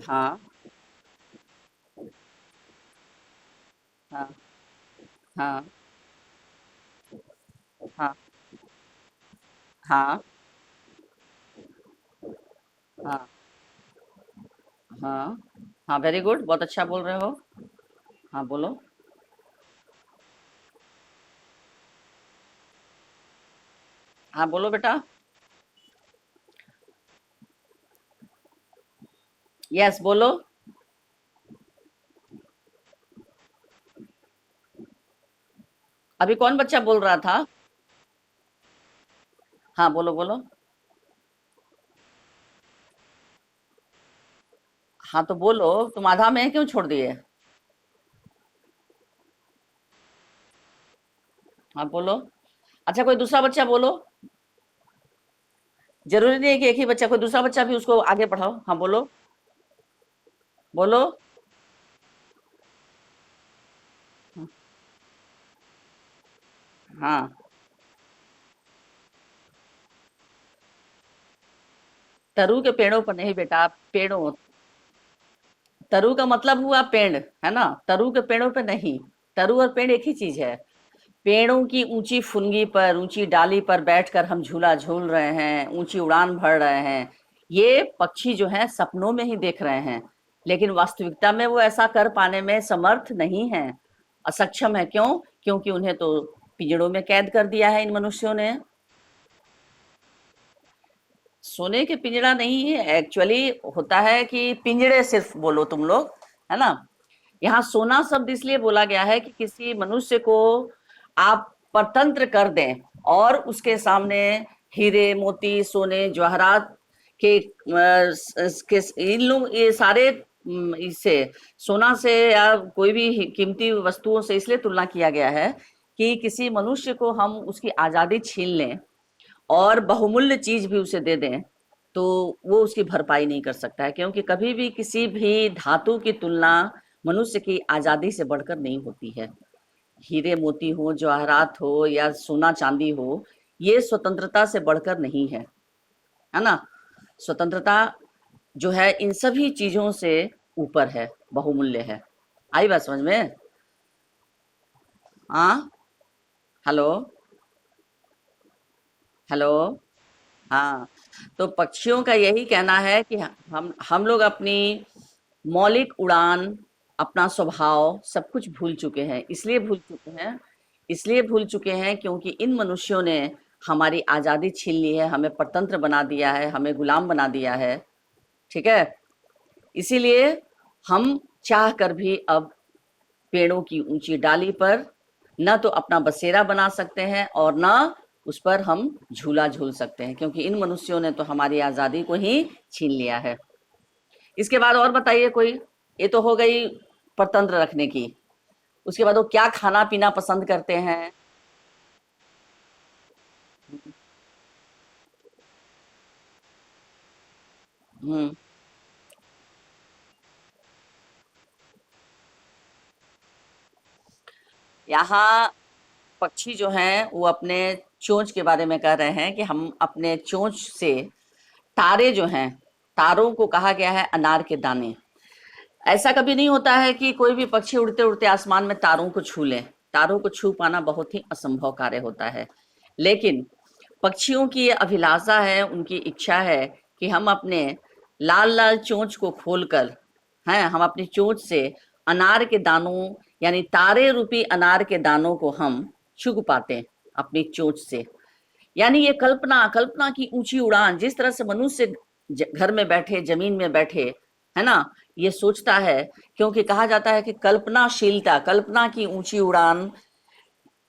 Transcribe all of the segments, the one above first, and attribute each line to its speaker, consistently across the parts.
Speaker 1: हाँ हाँ हाँ हाँ हाँ हाँ हाँ हाँ, वेरी गुड, बहुत अच्छा बोल रहे हो। हाँ बोलो। हाँ बोलो बेटा। यस बोलो। अभी कौन बच्चा बोल रहा था? हाँ बोलो बोलो। हाँ तो बोलो, तुम आधा में क्यों छोड़ दिए? हाँ बोलो। अच्छा कोई दूसरा बच्चा बोलो। जरूरी नहीं है कि एक ही बच्चा, कोई दूसरा बच्चा भी उसको आगे पढ़ाओ। हाँ बोलो। बोलो। हाँ। तरु के पेड़ों पर नहीं बेटा, पेड़ों। तरु का मतलब हुआ पेड़, है ना? तरु के पेड़ों पे नहीं। तरु और पेड़ एक ही चीज है। पेड़ों की ऊंची फुनगी पर, ऊंची डाली पर बैठकर हम झूला झूल रहे हैं, ऊंची उड़ान भर रहे हैं। ये पक्षी जो हैं सपनों में ही देख रहे हैं, लेकिन वास्तविकता में वो ऐसा कर पाने में समर्थ नहीं है, असक्षम है। क्यों? क्योंकि उन्हें तो पिंजड़ों में कैद कर दिया है इन मनुष्यों ने। सोने के पिंजड़ा नहीं है एक्चुअली। होता है कि पिंजड़े सिर्फ बोलो तुम लोग, है ना? यहाँ सोना शब्द इसलिए बोला गया है कि किसी मनुष्य को आप परतंत्र कर दें और उसके सामने हीरे मोती सोने जवाहरात के इन लोग ये सारे इससे सोना से या कोई भी कीमती वस्तुओं से इसलिए तुलना किया गया है कि किसी मनुष्य को हम उसकी आजादी छीन लें और बहुमूल्य चीज भी उसे दे दें, तो वो उसकी भरपाई नहीं कर सकता है, क्योंकि कभी भी किसी भी धातु की तुलना मनुष्य की आजादी से बढ़कर नहीं होती है। हीरे मोती हो, जवाहरात हो या सोना चांदी हो, ये स्वतंत्रता से बढ़कर नहीं है ना? स्वतंत्रता जो है इन सभी चीजों से ऊपर है, बहुमूल्य है। आई बात समझ में? हाँ। हेलो। हेलो। हाँ। तो पक्षियों का यही कहना है कि हम लोग अपनी मौलिक उड़ान, अपना स्वभाव सब कुछ भूल चुके हैं। इसलिए भूल चुके हैं, इसलिए भूल चुके हैं क्योंकि इन मनुष्यों ने हमारी आजादी छीन ली है, हमें परतंत्र बना दिया है, हमें गुलाम बना दिया है। ठीक है? इसीलिए हम चाह कर भी अब पेड़ों की ऊंची डाली पर न तो अपना बसेरा बना सकते हैं और न उस पर हम झूला झूल सकते हैं, क्योंकि इन मनुष्यों ने तो हमारी आजादी को ही छीन लिया है। इसके बाद और बताइए कोई। ये तो हो गई परतंत्र रखने की। उसके बाद वो क्या खाना पीना पसंद करते हैं? हम्म। यहाँ पक्षी जो हैं वो अपने चोंच के बारे में कह रहे हैं कि हम अपने चोंच से तारे जो हैं, तारों को कहा गया है अनार के दाने। ऐसा कभी नहीं होता है कि कोई भी पक्षी उड़ते उड़ते आसमान में तारों को छू ले। तारों को छू पाना बहुत ही असंभव कार्य होता है। लेकिन पक्षियों की ये अभिलाषा है, उनकी इच्छा है कि हम अपने लाल लाल चोंच को खोलकर, हैं, हम अपनी चोंच से अनार के दानों यानी तारे रूपी अनार के दानों को हम चुग पाते अपनी चोंच से। यानी ये कल्पना, कल्पना की ऊंची उड़ान, जिस तरह से मनुष्य घर में बैठे, जमीन में बैठे, है ना, ये सोचता है। क्योंकि कहा जाता है कि कल्पनाशीलता, कल्पना की ऊंची उड़ान,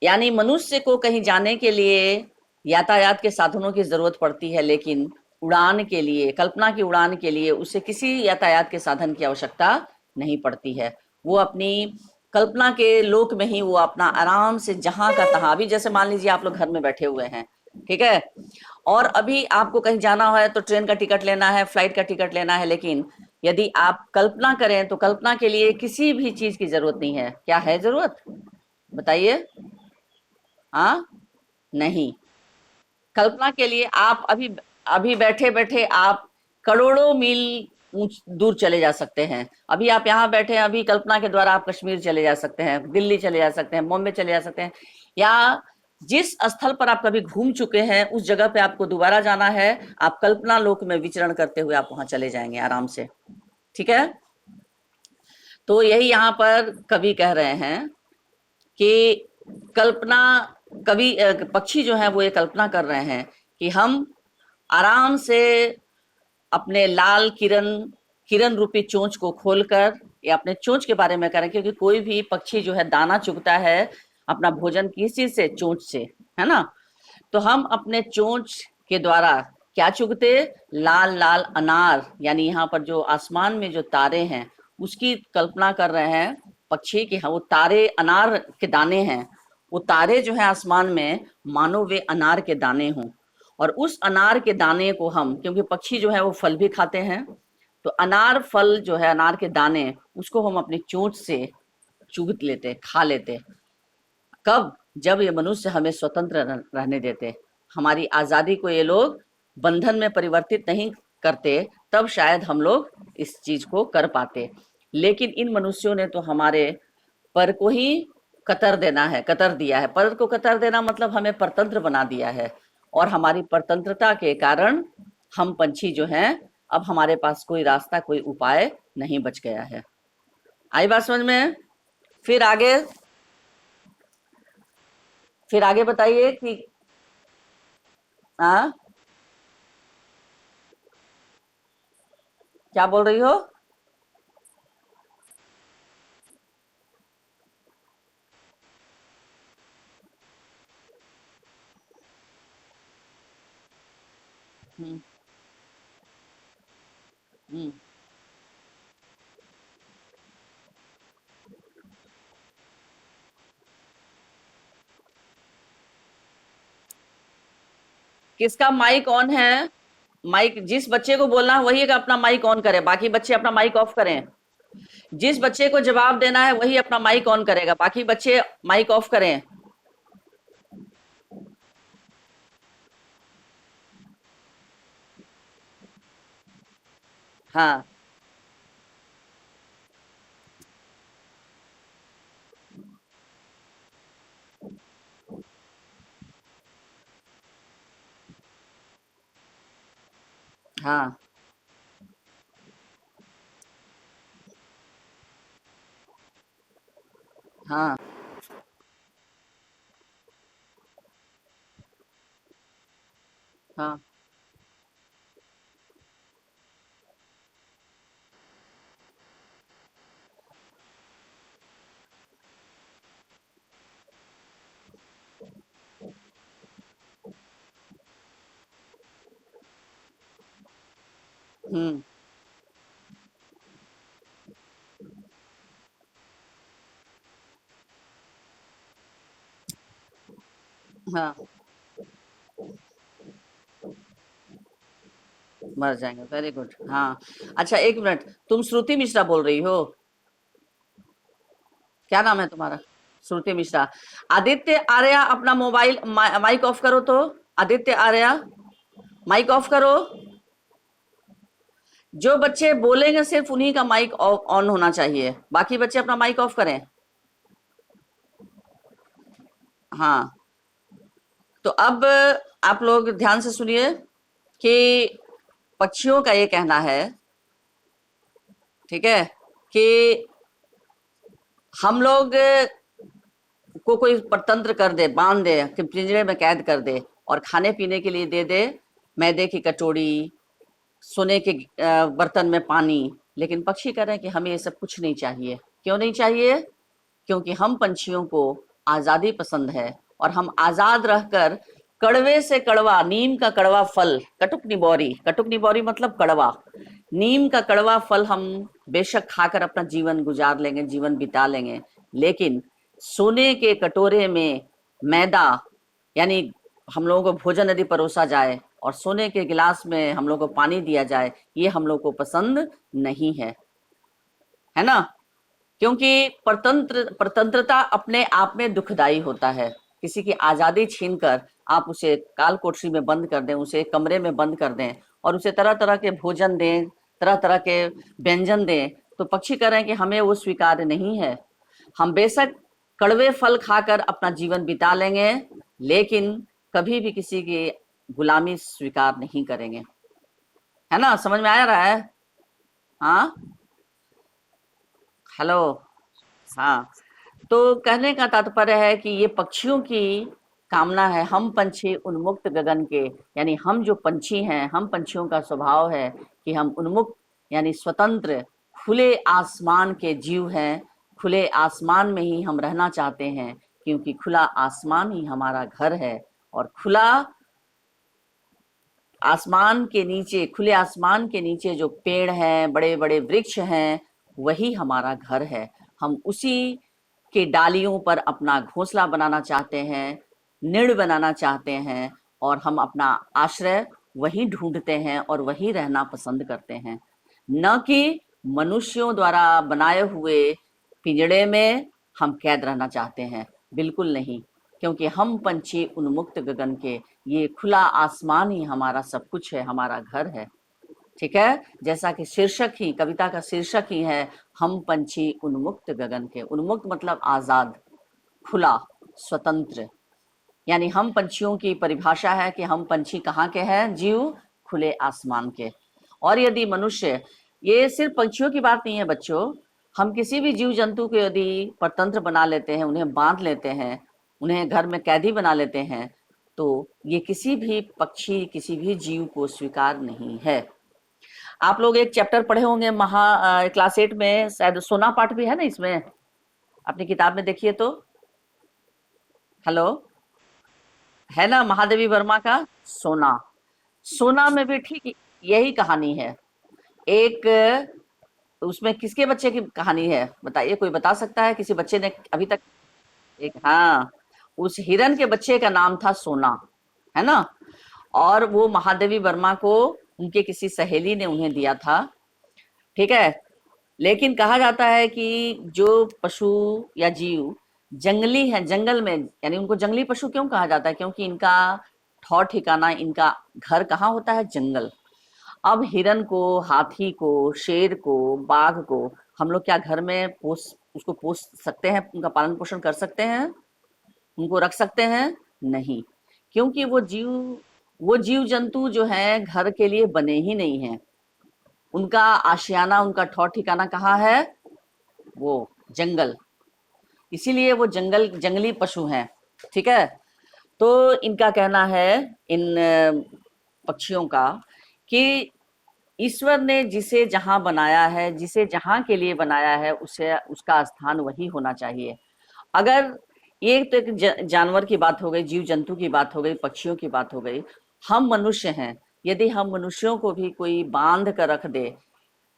Speaker 1: यानी मनुष्य को कहीं जाने के लिए यातायात के साधनों की जरूरत पड़ती है, लेकिन उड़ान के लिए, कल्पना की उड़ान के लिए उसे किसी यातायात के साधन की आवश्यकता नहीं पड़ती है। वो अपनी कल्पना के लोक में ही वो अपना आराम से जहां का तहां, अभी जैसे मान लीजिए आप लोग घर में बैठे हुए हैं, ठीक है, और अभी आपको कहीं जाना है तो ट्रेन का टिकट लेना है, फ्लाइट का टिकट लेना है, लेकिन यदि आप कल्पना करें तो कल्पना के लिए किसी भी चीज की जरूरत नहीं है। क्या है जरूरत? बताइए। हाँ? नहीं। कल्पना के लिए आप अभी अभी बैठे बैठे आप करोड़ों मील ऊंच दूर चले जा सकते हैं। अभी आप यहाँ बैठे हैं, अभी कल्पना के द्वारा आप कश्मीर चले जा सकते हैं, दिल्ली चले जा सकते हैं, बॉम्बे चले जा सकते हैं, या जिस स्थल पर आप कभी घूम चुके हैं उस जगह पे आपको दोबारा जाना है, आप कल्पना लोक में विचरण करते हुए आप वहां चले जाएंगे आराम से। ठीक है, तो यही यहाँ पर कवि कह रहे हैं कि कल्पना, कवि पक्षी जो है वो ये कल्पना कर रहे हैं कि हम आराम से अपने लाल किरण किरण रूपी चोंच को खोलकर, या अपने चोंच के बारे में करें, क्योंकि कोई भी पक्षी जो है दाना चुगता है अपना भोजन किस चीज से, चोंच से, है ना। तो हम अपने चोंच के द्वारा क्या चुगते, लाल लाल अनार, यानी यहाँ पर जो आसमान में जो तारे हैं उसकी कल्पना कर रहे हैं पक्षी कि हाँ वो तारे अनार के दाने हैं, वो तारे जो है आसमान में मानो वे अनार के दाने हों, और उस अनार के दाने को हम, क्योंकि पक्षी जो है वो फल भी खाते हैं, तो अनार फल जो है, अनार के दाने, उसको हम अपनी चोंच से चुग लेते, खा लेते। कब, जब ये मनुष्य हमें स्वतंत्र रहने देते, हमारी आजादी को ये लोग बंधन में परिवर्तित नहीं करते, तब शायद हम लोग इस चीज को कर पाते। लेकिन इन मनुष्यों ने तो हमारे पर को ही कतर देना है, कतर दिया है। पर को कतर देना मतलब हमें परतंत्र बना दिया है, और हमारी परतंत्रता के कारण हम पंछी जो हैं, अब हमारे पास कोई रास्ता, कोई उपाय नहीं बच गया है। आई बात समझ में? फिर आगे, फिर आगे बताइए कि हाँ, क्या बोल रही हो? हम्म, हम्म। किसका माइक ऑन है? माइक, जिस बच्चे को बोलना है वही का अपना माइक ऑन करे, बाकी बच्चे अपना माइक ऑफ करें। जिस बच्चे को जवाब देना है वही अपना माइक ऑन करेगा, बाकी बच्चे माइक ऑफ करें। हाँ, हाँ, हाँ, हाँ। हम्म। हाँ, मर जाएंगे, वेरी गुड। हाँ, अच्छा एक मिनट, तुम श्रुति मिश्रा बोल रही हो? क्या नाम है तुम्हारा? श्रुति मिश्रा। आदित्य आर्या, अपना मोबाइल माइक ऑफ करो तो। आदित्य आर्या, माइक ऑफ करो। जो बच्चे बोलेंगे सिर्फ उन्हीं का माइक ऑन होना चाहिए, बाकी बच्चे अपना माइक ऑफ करें। हाँ, तो अब आप लोग ध्यान से सुनिए कि पक्षियों का ये कहना है, ठीक है, कि हम लोग को कोई परतंत्र कर दे, बांध दे, कि पिंजरे में कैद कर दे, और खाने पीने के लिए दे दे मैदे की कटोरी, सोने के बर्तन में पानी, लेकिन पक्षी कह रहे हैं कि हमें ये सब कुछ नहीं चाहिए। क्यों नहीं चाहिए? क्योंकि हम पंछियों को आजादी पसंद है, और हम आजाद रहकर कड़वे से कड़वा, नीम का कड़वा फल, कटुक निबोरी, कटुक निबोरी मतलब कड़वा, नीम का कड़वा फल हम बेशक खाकर अपना जीवन गुजार लेंगे, जीवन बिता लेंगे, लेकिन सोने के कटोरे में मैदा, यानी हम लोगों को भोजन यदि परोसा जाए और सोने के गिलास में हम लोग को पानी दिया जाए, ये हम लोग को पसंद नहीं है ना। क्योंकि परतंत्रता अपने आप में दुखदाई होता है। किसी की आजादी छीनकर आप उसे काल कोठरी में बंद कर दें, उसे कमरे में बंद कर दें, और उसे तरह तरह के भोजन दें, तरह तरह के व्यंजन दें, तो पक्षी कह रहे हैं कि हमें वो स्वीकार्य नहीं है। हम बेशक कड़वे फल खाकर अपना जीवन बिता लेंगे, लेकिन कभी भी किसी की गुलामी स्वीकार नहीं करेंगे। है ना, समझ में आ रहा है? हाँ, हेलो। हाँ, तो कहने का तात्पर्य है कि ये पक्षियों की कामना है, हम पंछी उन्मुक्त गगन के, यानी हम जो पंछी हैं, हम पंछियों का स्वभाव है कि हम उन्मुक्त यानी स्वतंत्र खुले आसमान के जीव हैं। खुले आसमान में ही हम रहना चाहते हैं, क्योंकि खुला आसमान ही हमारा घर है। और खुला आसमान के नीचे, खुले आसमान के नीचे जो पेड़ हैं, बड़े बड़े वृक्ष हैं, वही हमारा घर है। हम उसी के डालियों पर अपना घोंसला बनाना चाहते हैं, निड़ बनाना चाहते हैं, और हम अपना आश्रय वही ढूंढते हैं और वही रहना पसंद करते हैं, न कि मनुष्यों द्वारा बनाए हुए पिंजड़े में हम कैद रहना चाहते हैं। बिल्कुल नहीं, क्योंकि हम पंछी उन्मुक्त गगन के, ये खुला आसमान ही हमारा सब कुछ है, हमारा घर है। ठीक है, जैसा कि शीर्षक ही, कविता का शीर्षक ही है, हम पंछी उन्मुक्त गगन के। उन्मुक्त मतलब आजाद, खुला, स्वतंत्र। यानी हम पंछियों की परिभाषा है कि हम पंछी कहाँ के हैं? जीव खुले आसमान के। और यदि मनुष्य, ये सिर्फ पंछियों की बात नहीं है बच्चों, हम किसी भी जीव जंतु को यदि परतंत्र बना लेते हैं, उन्हें बांध लेते हैं, उन्हें घर में कैदी बना लेते हैं, तो ये किसी भी पक्षी, किसी भी जीव को स्वीकार नहीं है। आप लोग एक चैप्टर पढ़े होंगे क्लास 8 में, शायद सोना पाठ भी है ना इसमें, अपनी किताब में देखिए तो। हेलो, है ना, महादेवी वर्मा का सोना। सोना में भी ठीक यही कहानी है। एक, उसमें किसके बच्चे की कहानी है बताइए, कोई बता सकता है? किसी बच्चे ने अभी तक? एक, हाँ, उस हिरन के बच्चे का नाम था सोना, है ना। और वो महादेवी वर्मा को उनके किसी सहेली ने उन्हें दिया था। ठीक है, लेकिन कहा जाता है कि जो पशु या जीव जंगली है, जंगल में, यानी उनको जंगली पशु क्यों कहा जाता है? क्योंकि इनका ठौर ठिकाना, इनका घर कहाँ होता है? जंगल। अब हिरन को, हाथी को, शेर को, बाघ को हम लोग क्या घर में उसको पोस सकते हैं? उनका पालन पोषण कर सकते हैं? उनको रख सकते हैं? नहीं, क्योंकि वो जीव जंतु जो हैं घर के लिए बने ही नहीं हैं। उनका आशियाना, उनका ठौर ठिकाना कहाँ है? वो जंगल। इसीलिए वो जंगली पशु हैं। ठीक है, तो इनका कहना है, इन पक्षियों का, कि ईश्वर ने जिसे जहां बनाया है, जिसे जहां के लिए बनाया है, उसे उसका स्थान वही होना चाहिए। अगर ये तो एक जानवर की बात हो गई, जीव जंतु की बात हो गई, पक्षियों की बात हो गई। हम मनुष्य हैं, यदि हम मनुष्यों को भी कोई बांध कर रख दे,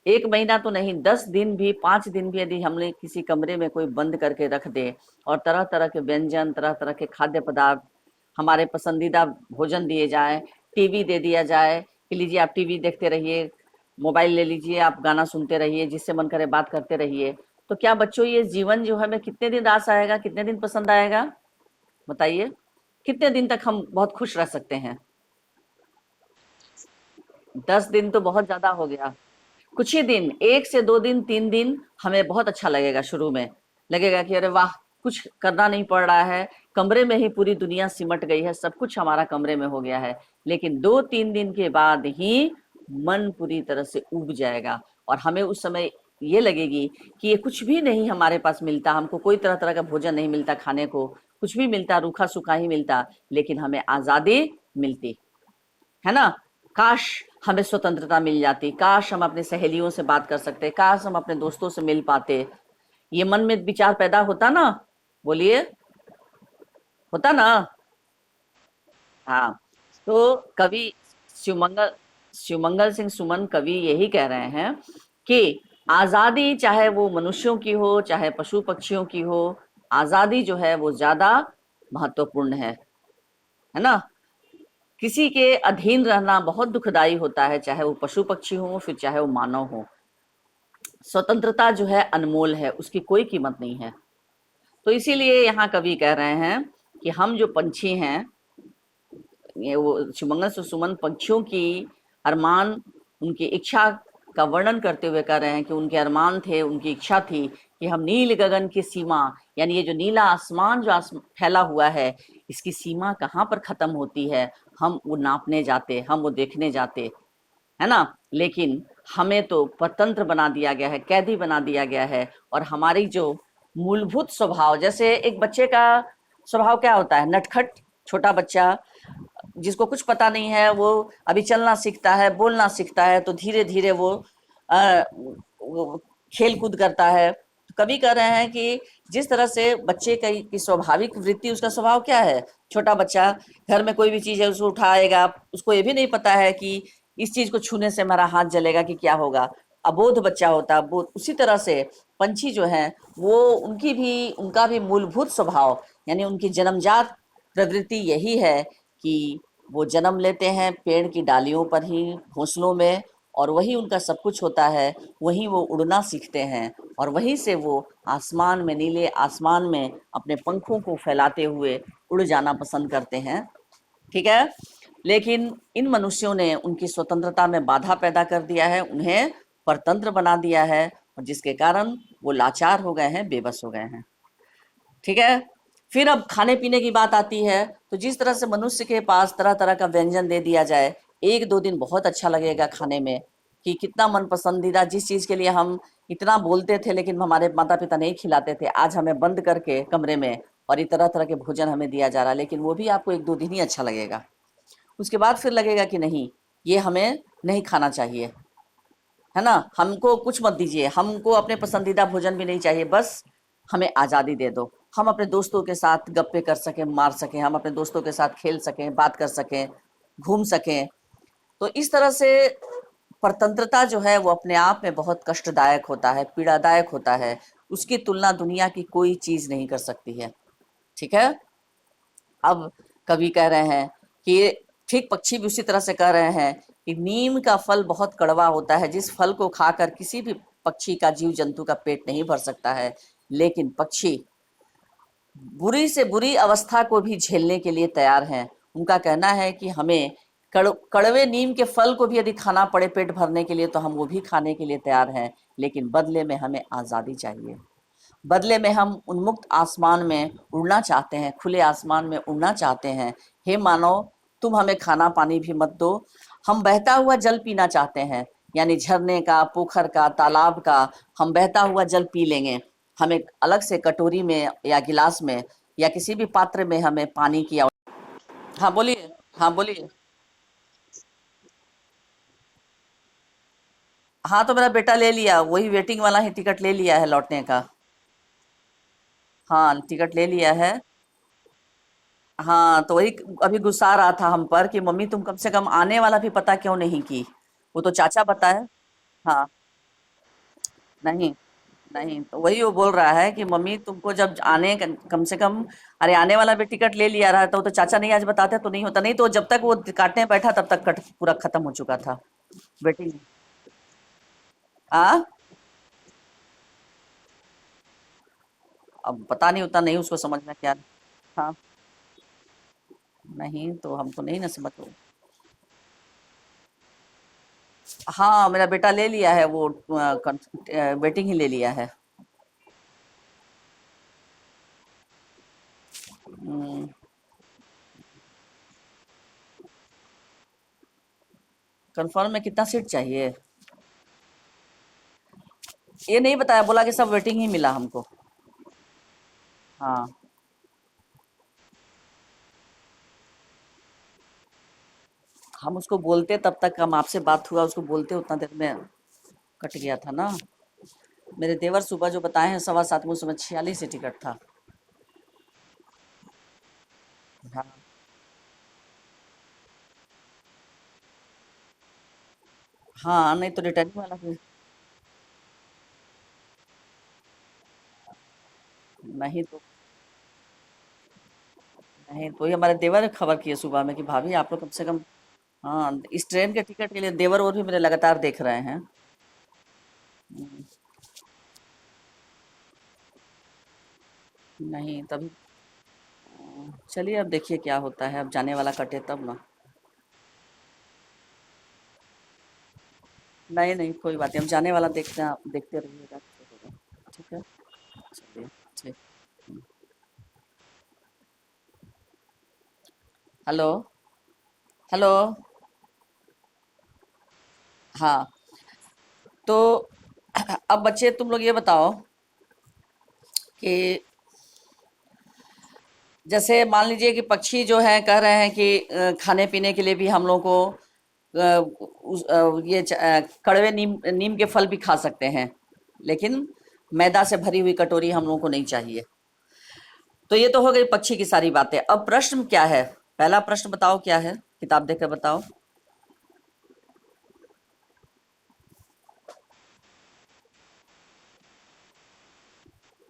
Speaker 1: 1 महीना तो नहीं, 10 दिन भी, 5 दिन भी यदि हमने किसी कमरे में कोई बंद करके रख दे, और तरह तरह के व्यंजन, तरह तरह के खाद्य पदार्थ, हमारे पसंदीदा भोजन दिए जाए, टीवी दे दिया जाए कि लीजिए आप टीवी देखते रहिए, मोबाइल ले लीजिए, आप गाना सुनते रहिए, जिससे मन करे बात करते रहिए, तो क्या बच्चों ये जीवन जो हमें कितने दिन रास आएगा, कितने दिन पसंद आएगा? बताइए, कितने दिन तक हम बहुत खुश रह सकते हैं? 10 दिन तो बहुत ज्यादा हो गया। कुछ ही दिन, 1 से 2 दिन, 3 दिन हमें बहुत अच्छा लगेगा। शुरू में लगेगा कि अरे वाह, कुछ करना नहीं पड़ रहा है, कमरे में ही पूरी दुनिया सिमट गई है, सब कुछ हमारा कमरे में हो गया है। लेकिन 2-3 दिन के बाद ही मन पूरी तरह से ऊब जाएगा, और हमें उस समय ये लगेगी कि ये कुछ भी नहीं हमारे पास मिलता, हमको कोई तरह तरह का भोजन नहीं मिलता खाने को, कुछ भी मिलता रूखा सूखा ही मिलता, लेकिन हमें आजादी मिलती, है ना। काश हमें स्वतंत्रता मिल जाती, काश हम अपने सहेलियों से बात कर सकते, काश हम अपने दोस्तों से मिल पाते, ये मन में विचार पैदा होता ना? बोलिए, होता ना? हाँ, तो कवि शिवमंगल शिवमंगल सिंह सुमन कवि यही कह रहे हैं कि आजादी चाहे वो मनुष्यों की हो, चाहे पशु पक्षियों की हो, आजादी जो है वो ज्यादा महत्वपूर्ण है ना। किसी के अधीन रहना बहुत दुखदाई होता है, चाहे वो पशु पक्षी हो, फिर चाहे वो मानव हो। स्वतंत्रता जो है अनमोल है, उसकी कोई कीमत नहीं है। तो इसीलिए यहाँ कवि कह रहे हैं कि हम जो पंछी हैं, ये वो सुमंगल सुमन पक्षियों की अरमान, उनकी इच्छा का वर्णन करते हुए कह रहे हैं कि उनके अरमान थे, उनकी इच्छा थी कि हम नील गगन की सीमा, यानी ये जो नीला आसमान जो फैला हुआ है, इसकी सीमा कहाँ पर खत्म होती है, हम वो नापने जाते, हम वो देखने जाते, है ना। लेकिन हमें तो परतंत्र बना दिया गया है, कैदी बना दिया गया है, और हमारी जो मूलभूत स्वभाव, जैसे एक बच्चे का स्वभाव क्या होता है, नटखट छोटा बच्चा जिसको कुछ पता नहीं है, वो अभी चलना सीखता है, बोलना सीखता है, तो धीरे धीरे वो खेल कूद करता है। तो कभी कह रहे हैं कि जिस तरह से बच्चे की स्वाभाविक वृत्ति, उसका स्वभाव क्या है, छोटा बच्चा घर में कोई भी चीज है उसको उठाएगा, उसको ये भी नहीं पता है कि इस चीज को छूने से हमारा हाथ जलेगा कि क्या होगा, अबोध बच्चा होता है। उसी तरह से पंछी जो है वो उनका भी मूलभूत स्वभाव, यानी उनकी जन्मजात प्रवृत्ति यही है कि वो जन्म लेते हैं पेड़ की डालियों पर ही, घोंसलों में, और वही उनका सब कुछ होता है, वहीं वो उड़ना सीखते हैं, और वहीं से वो आसमान में, नीले आसमान में अपने पंखों को फैलाते हुए उड़ जाना पसंद करते हैं। ठीक है। लेकिन इन मनुष्यों ने उनकी स्वतंत्रता में बाधा पैदा कर दिया है, उन्हें परतंत्र बना दिया है, और जिसके कारण वो लाचार हो गए हैं, बेबस हो गए हैं। ठीक है। फिर अब खाने पीने की बात आती है, तो जिस तरह से मनुष्य के पास तरह तरह का व्यंजन दे दिया जाए, एक दो दिन बहुत अच्छा लगेगा खाने में, कि कितना मन पसंदीदा जिस चीज के लिए हम इतना बोलते थे लेकिन हमारे माता पिता नहीं खिलाते थे, आज हमें बंद करके कमरे में और ये तरह तरह के भोजन हमें दिया जा रहा है, लेकिन वो भी आपको एक दो दिन ही अच्छा लगेगा। उसके बाद फिर लगेगा कि नहीं, ये हमें नहीं खाना चाहिए, है ना, हमको कुछ मत दीजिए, हमको अपने पसंदीदा भोजन भी नहीं चाहिए, बस हमें आज़ादी दे दो, हम अपने दोस्तों के साथ गप्पे कर सकें, मार सकें, हम अपने दोस्तों के साथ खेल सकें, बात कर सकें, घूम सकें। तो इस तरह से परतंत्रता जो है वो अपने आप में बहुत कष्टदायक होता है, पीड़ादायक होता है, उसकी तुलना दुनिया की कोई चीज नहीं कर सकती है। ठीक है। अब कवि कह रहे हैं कि ठीक पक्षी भी उसी तरह से कह रहे हैं कि नीम का फल बहुत कड़वा होता है, जिस फल को खाकर किसी भी पक्षी का, जीव जंतु का पेट नहीं भर सकता है, लेकिन पक्षी बुरी से बुरी अवस्था को भी झेलने के लिए तैयार हैं। उनका कहना है कि हमें कड़वे नीम के फल को भी यदि खाना पड़े पेट भरने के लिए, तो हम वो भी खाने के लिए तैयार हैं, लेकिन बदले में हमें आज़ादी चाहिए। बदले में हम उन्मुक्त आसमान में उड़ना चाहते हैं, खुले आसमान में उड़ना चाहते हैं। हे मानव, तुम हमें खाना पानी भी मत दो, हम बहता हुआ जल पीना चाहते हैं, यानी झरने का, पोखर का, तालाब का हम बहता हुआ जल पी लेंगे। हमें अलग से कटोरी में या गिलास में या किसी भी पात्र में हमें पानी की हाँ बोलिए। हाँ बोलिए। हाँ तो मेरा बेटा ले लिया, वही वेटिंग वाला ही टिकट ले लिया है लौटने का। हाँ टिकट ले लिया है। हाँ तो वही अभी गुस्सा रहा था हम पर कि मम्मी तुम कम से कम आने वाला भी पता क्यों नहीं की। वो तो चाचा बताए। हाँ। नहीं, नहीं तो वही वो बोल रहा है कि मम्मी तुमको जब कम से कम, अरे आने वाला भी टिकट ले लिया रहा था, वो तो चाचा नहीं आज बताते तो नहीं होता, नहीं तो जब तक वो काटने बैठा तब तक पूरा खत्म हो चुका था। वेटिंग। आ अब पता नहीं, उतना नहीं उसको समझ में क्या। हाँ। नहीं तो हमको नहीं ना समझ। हाँ मेरा बेटा ले लिया है वो, वेटिंग ही ले लिया है। कंफर्म में कितना सीट चाहिए, ये नहीं बताया, बोला कि सब वेटिंग ही मिला हमको। हाँ। हम उसको बोलते, तब तक हम आपसे बात हुआ, उसको बोलते उतना देर में कट गया था ना। मेरे देवर सुबह जो बताए हैं 7:15 में, उस समय 46 ही टिकट था। हाँ। हाँ नहीं तो रिटर्निंग वाला भी। नहीं तो, नहीं तो ये हमारे देवर खबर किए सुबह में कि भाभी आप लोग कम से कम, हाँ इस ट्रेन के टिकट के लिए देवर और भी मेरे लगातार देख रहे हैं। नहीं तभी। चलिए अब देखिए क्या होता है, अब जाने वाला कटे तब ना। नहीं नहीं, कोई बात नहीं, हम जाने वाला देखते हैं, आप देखते रहिएगा तो होगा। ठीक है, चलिए। ठीक। हेलो। हेलो। हाँ, तो अब बच्चे तुम लोग ये बताओ कि जैसे मान लीजिए कि पक्षी जो है कह रहे हैं कि खाने पीने के लिए भी हम लोग को कड़वे नीम नीम के फल भी खा सकते हैं, लेकिन मैदा से भरी हुई कटोरी हम लोगों को नहीं चाहिए। तो ये तो हो गई पक्षी की सारी बातें। अब प्रश्न क्या है? पहला प्रश्न बताओ क्या है, किताब देखकर बताओ।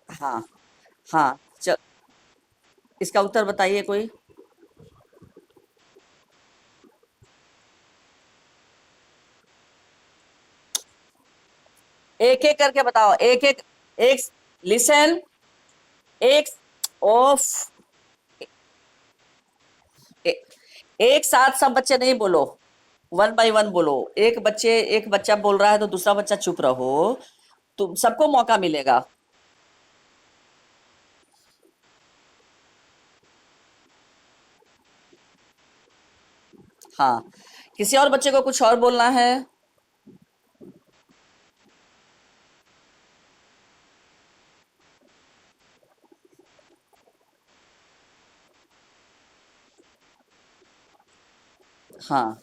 Speaker 1: हाँ। हाँ, इसका उत्तर बताइए कोई। एक एक करके बताओ, एक एक। एक। लिसन। एक। ऑफ। एक साथ सब बच्चे नहीं बोलो, वन बाय वन बोलो। एक बच्चा बोल रहा है तो दूसरा बच्चा चुप रहो, तुम सबको मौका मिलेगा। हाँ, किसी और बच्चे को कुछ और बोलना है? हाँ,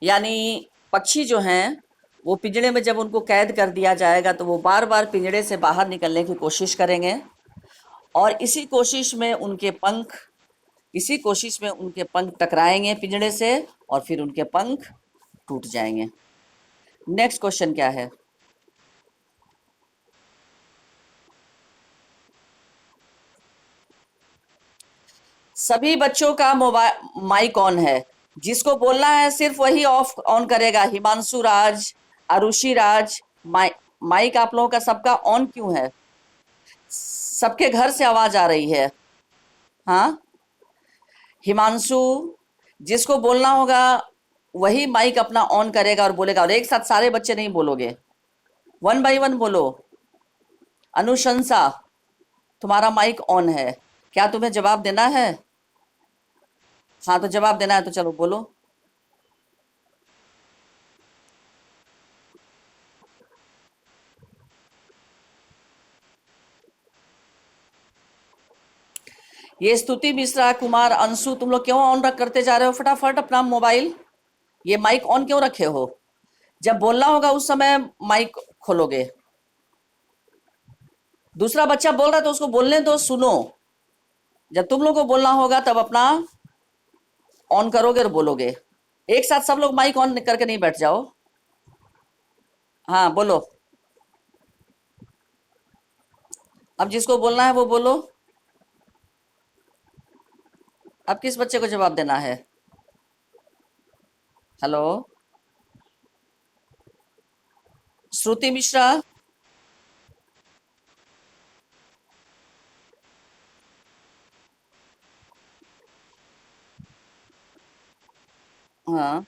Speaker 1: यानी पक्षी जो हैं वो पिंजड़े में जब उनको कैद कर दिया जाएगा तो वो बार बार पिंजड़े से बाहर निकलने की कोशिश करेंगे, और इसी कोशिश में उनके पंख टकराएंगे पिंजड़े से, और फिर उनके पंख टूट जाएंगे। नेक्स्ट क्वेश्चन क्या है? सभी बच्चों का मोबाइल माइक ऑन है, जिसको बोलना है सिर्फ वही ऑफ ऑन करेगा। हिमांशु राज, अरुषि राज, माइक आप लोगों का सबका ऑन क्यों है? सबके घर से आवाज आ रही है। हाँ। हिमांशु, जिसको बोलना होगा वही माइक अपना ऑन करेगा और बोलेगा, और एक साथ सारे बच्चे नहीं बोलोगे, वन बाय वन बोलो। अनुशंसा, तुम्हारा माइक ऑन है, क्या तुम्हें जवाब देना है? हाँ, तो जवाब देना है तो चलो बोलो। ये स्तुति मिश्रा, कुमार, अंशु, तुम लोग क्यों ऑन रख करते जा रहे हो? फटाफट अपना मोबाइल, ये माइक ऑन क्यों रखे हो? जब बोलना होगा उस समय माइक खोलोगे। दूसरा बच्चा बोल रहा है तो उसको बोलने दो, सुनो। जब तुम लोग को बोलना होगा तब अपना ऑन करोगे और बोलोगे। एक साथ सब लोग माइक ऑन करके नहीं बैठ जाओ। हाँ, बोलो। अब जिसको बोलना है वो बोलो। अब किस बच्चे को जवाब देना है? हेलो। श्रुति मिश्रा। हाँ।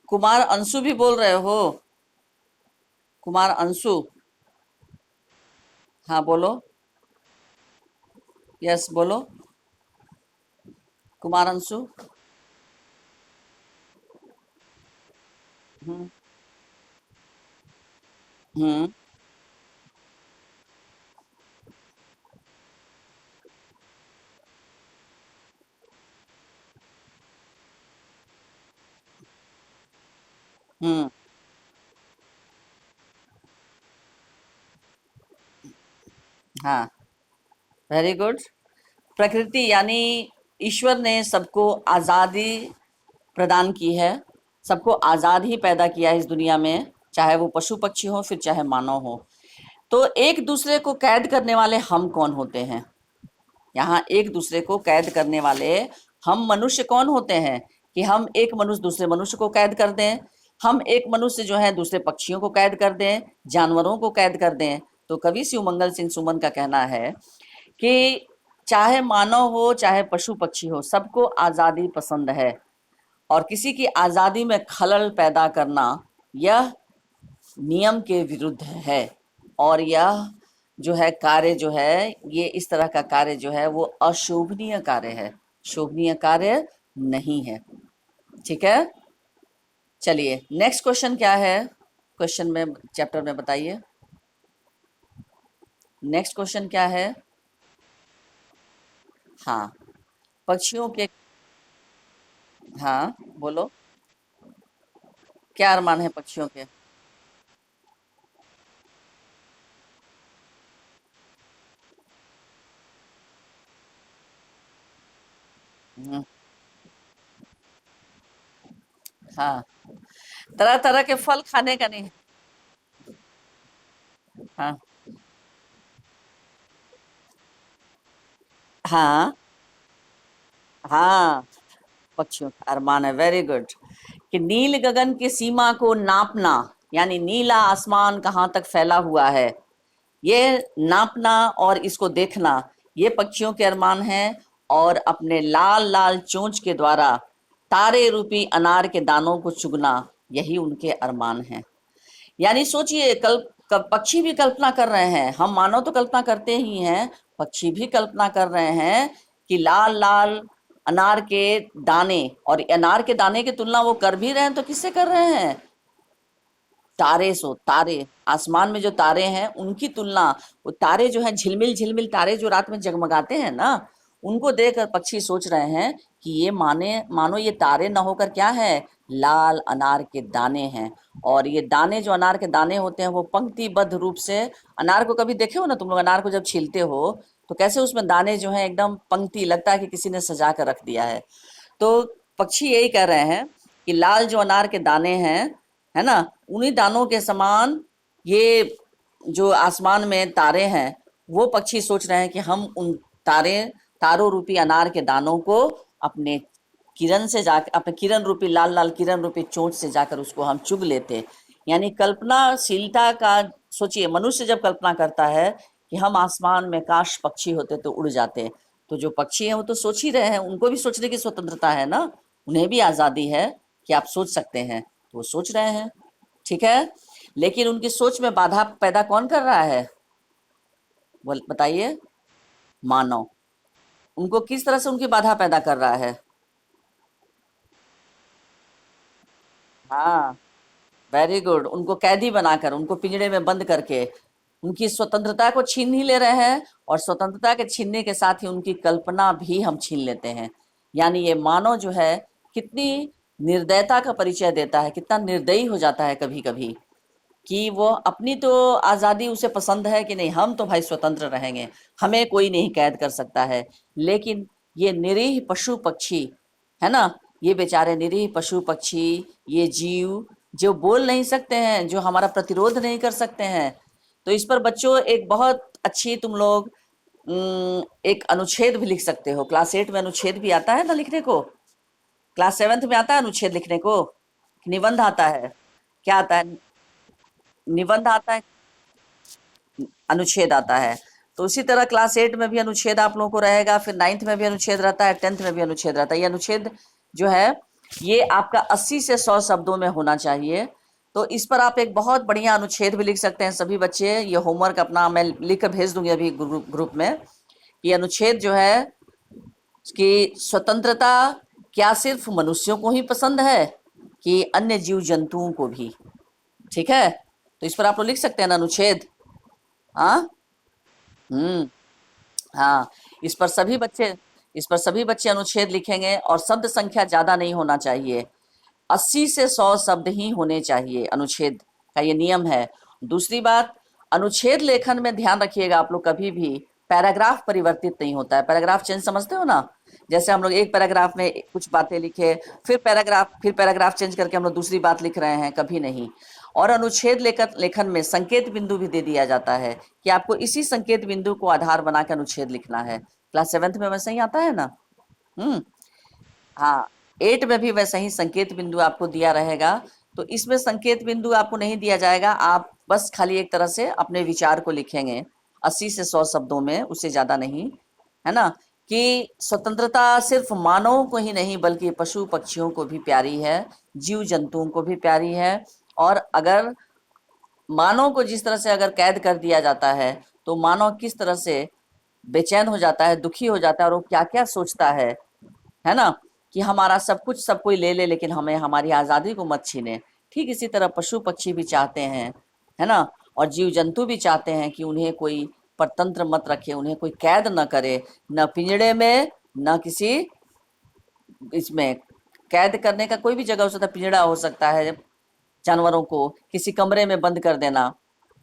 Speaker 1: कुमार अंशु भी बोल रहे हो? कुमार अंशु। हाँ, बोलो। यस, बोलो। कुमार अंशु। हम्म। हम्म। हम्म। हाँ, वेरी गुड। प्रकृति यानी ईश्वर ने सबको आज़ादी प्रदान की है, सबको आज़ाद ही पैदा किया है इस दुनिया में, चाहे वो पशु पक्षी हो फिर चाहे मानव हो। तो एक दूसरे को कैद करने वाले हम कौन होते हैं? यहाँ एक दूसरे को कैद करने वाले हम मनुष्य कौन होते हैं कि हम एक मनुष्य दूसरे मनुष्य को कैद कर दें? हम एक मनुष्य जो है दूसरे पक्षियों को कैद कर दें, जानवरों को कैद कर दें? तो कवि शिवमंगल सिंह सुमन का कहना है कि चाहे मानव हो चाहे पशु पक्षी हो, सबको आजादी पसंद है और किसी की आजादी में खलल पैदा करना यह नियम के विरुद्ध है और यह जो है कार्य जो है, ये इस तरह का कार्य जो है वो अशोभनीय कार्य है, शोभनीय कार्य नहीं है। ठीक है, चलिए नेक्स्ट क्वेश्चन क्या है, क्वेश्चन में चैप्टर में बताइए नेक्स्ट क्वेश्चन क्या है। हाँ, पक्षियों के, हाँ बोलो, क्या अरमान है पक्षियों के। हम्म, हाँ, तरह तरह के फल खाने का नहीं। हाँ हाँ हाँ, पक्षियों का अरमान है, वेरी गुड, कि नील गगन की सीमा को नापना, यानी नीला आसमान कहाँ तक फैला हुआ है, ये नापना और इसको देखना, ये पक्षियों के अरमान हैं। और अपने लाल लाल चोंच के द्वारा तारे रूपी अनार के दानों को चुगना, यही उनके अरमान हैं। यानी सोचिए, पक्षी भी कल्पना कर रहे हैं, हम मानव तो कल्पना करते ही हैं, पक्षी भी कल्पना कर रहे हैं कि लाल लाल अनार के दाने, और अनार के दाने की तुलना वो कर भी रहे हैं तो किससे कर रहे हैं, तारे सो तारे, आसमान में जो तारे हैं उनकी तुलना, वो तारे जो हैं झिलमिल झिलमिल तारे जो रात में जगमगाते हैं ना, उनको देखकर पक्षी सोच रहे हैं कि ये मानो ये तारे न होकर क्या है, लाल अनार के दाने हैं। और ये दाने जो अनार के दाने होते हैं वो पंक्तिबद्ध रूप से, अनार को कभी देखे हो ना तुम लोग, अनार को जब छीलते हो तो कैसे उसमें दाने जो हैं एकदम पंक्ति, लगता है कि किसी ने सजा कर रख दिया है। तो पक्षी यही कह रहे हैं कि लाल जो अनार के दाने हैं, है ना, उन्हीं दानों के समान ये जो आसमान में तारे हैं, वो पक्षी सोच रहे हैं कि हम उन तारों रूपी अनार के दानों को अपने किरण से जाकर, अपने किरण रूपी लाल लाल किरण रूपी चोंच से जाकर उसको हम चुग लेते। यानी कल्पनाशीलता का, सोचिए मनुष्य जब कल्पना करता है कि हम आसमान में काश पक्षी होते तो उड़ जाते, तो जो पक्षी हैं वो तो सोच ही रहे हैं, उनको भी सोचने की स्वतंत्रता है ना, उन्हें भी आजादी है कि आप सोच सकते हैं, तो वो सोच रहे हैं। ठीक है, लेकिन उनकी सोच में बाधा पैदा कौन कर रहा है, बताइए, मानव। उनको किस तरह से उनकी बाधा पैदा कर रहा है। हाँ, वेरी गुड, उनको कैदी बनाकर, उनको पिंजरे में बंद करके उनकी स्वतंत्रता को छीन ही ले रहे हैं, और स्वतंत्रता के छीनने के साथ ही उनकी कल्पना भी हम छीन लेते हैं। यानी ये मानव जो है कितनी निर्दयता का परिचय देता है, कितना निर्दयी हो जाता है कभी कभी, कि वो अपनी तो आज़ादी उसे पसंद है कि नहीं, हम तो भाई स्वतंत्र रहेंगे, हमें कोई नहीं कैद कर सकता है। लेकिन ये निरीह पशु पक्षी, है ना, ये बेचारे निरीह पशु पक्षी, ये जीव जो बोल नहीं सकते हैं, जो हमारा प्रतिरोध नहीं कर सकते हैं, तो इस पर बच्चों एक बहुत अच्छी तुम लोग एक अनुच्छेद भी लिख सकते हो। क्लास 8 में अनुच्छेद भी आता है ना लिखने को, क्लास 7th में आता है अनुच्छेद लिखने को, निबंध आता है, क्या आता है, निबंध आता है, अनुच्छेद आता है। तो उसी तरह क्लास 8 में भी अनुच्छेद आप लोगों को रहेगा, फिर 9th में भी अनुच्छेद रहता है, 10th में भी अनुच्छेद रहता है। ये अनुच्छेद जो है ये आपका 80 से 100 शब्दों में होना चाहिए। तो इस पर आप एक बहुत बढ़िया अनुच्छेद भी लिख सकते हैं सभी बच्चे, ये होमवर्क अपना मैं लिख कर भेज दूंगी अभी ग्रुप में। ये अनुच्छेद जो है कि स्वतंत्रता क्या सिर्फ मनुष्यों को ही पसंद है कि अन्य जीव जंतुओं को भी। ठीक है, तो इस पर आप लोग लिख सकते हैं ना अनुच्छेद। हाँ, हम्म, हाँ, इस पर सभी बच्चे, इस पर सभी बच्चे अनुच्छेद लिखेंगे, और शब्द संख्या ज्यादा नहीं होना चाहिए, 80 से 100 शब्द ही होने चाहिए, अनुच्छेद का ये नियम है। दूसरी बात, अनुच्छेद लेखन में ध्यान रखिएगा आप लोग, कभी भी पैराग्राफ परिवर्तित नहीं होता है, पैराग्राफ चेंज समझते हो ना, जैसे हम लोग एक पैराग्राफ में कुछ बातें लिखे, फिर पैराग्राफ चेंज करके हम लोग दूसरी बात लिख रहे हैं, कभी नहीं। और अनुच्छेद लेखन लेखन में संकेत बिंदु भी दे दिया जाता है कि आपको इसी संकेत बिंदु को आधार बनाकर अनुच्छेद लिखना है। क्लास 7th में वैसे ही आता है ना। हम्म, हाँ, 8 में भी वैसा ही संकेत बिंदु आपको दिया रहेगा। तो इसमें संकेत बिंदु आपको नहीं दिया जाएगा, आप बस खाली एक तरह से अपने विचार को लिखेंगे 80 से 100 शब्दों में, उससे ज्यादा नहीं। है ना, कि स्वतंत्रता सिर्फ मानवों को ही नहीं बल्कि पशु पक्षियों को भी प्यारी है, जीव जंतुओं को भी प्यारी है। और अगर मानव को जिस तरह से अगर कैद कर दिया जाता है तो मानव किस तरह से बेचैन हो जाता है, दुखी हो जाता है, और वो क्या क्या सोचता है ना, कि हमारा सब कुछ सब कोई ले ले लेकिन हमें हमारी आज़ादी को मत छीने। ठीक इसी तरह पशु पक्षी भी चाहते हैं, है ना, और जीव जंतु भी चाहते हैं कि उन्हें कोई परतंत्र मत रखे, उन्हें कोई कैद न करे, न पिंजड़े में, न किसी इसमें। कैद करने का कोई भी जगह हो सकता है, पिंजड़ा हो सकता है, जानवरों को किसी कमरे में बंद कर देना,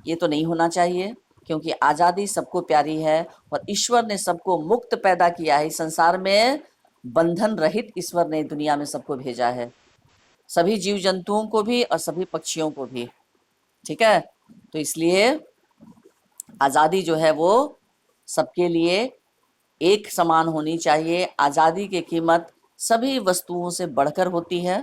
Speaker 1: ये तो नहीं होना चाहिए, क्योंकि आज़ादी सबको प्यारी है और ईश्वर ने सबको मुक्त पैदा किया है। इस संसार में बंधन रहित ईश्वर ने दुनिया में सबको भेजा है, सभी जीव जंतुओं को भी और सभी पक्षियों को भी। ठीक है, तो इसलिए आज़ादी जो है वो सबके लिए एक समान होनी चाहिए। आज़ादी की कीमत सभी वस्तुओं से बढ़कर होती है।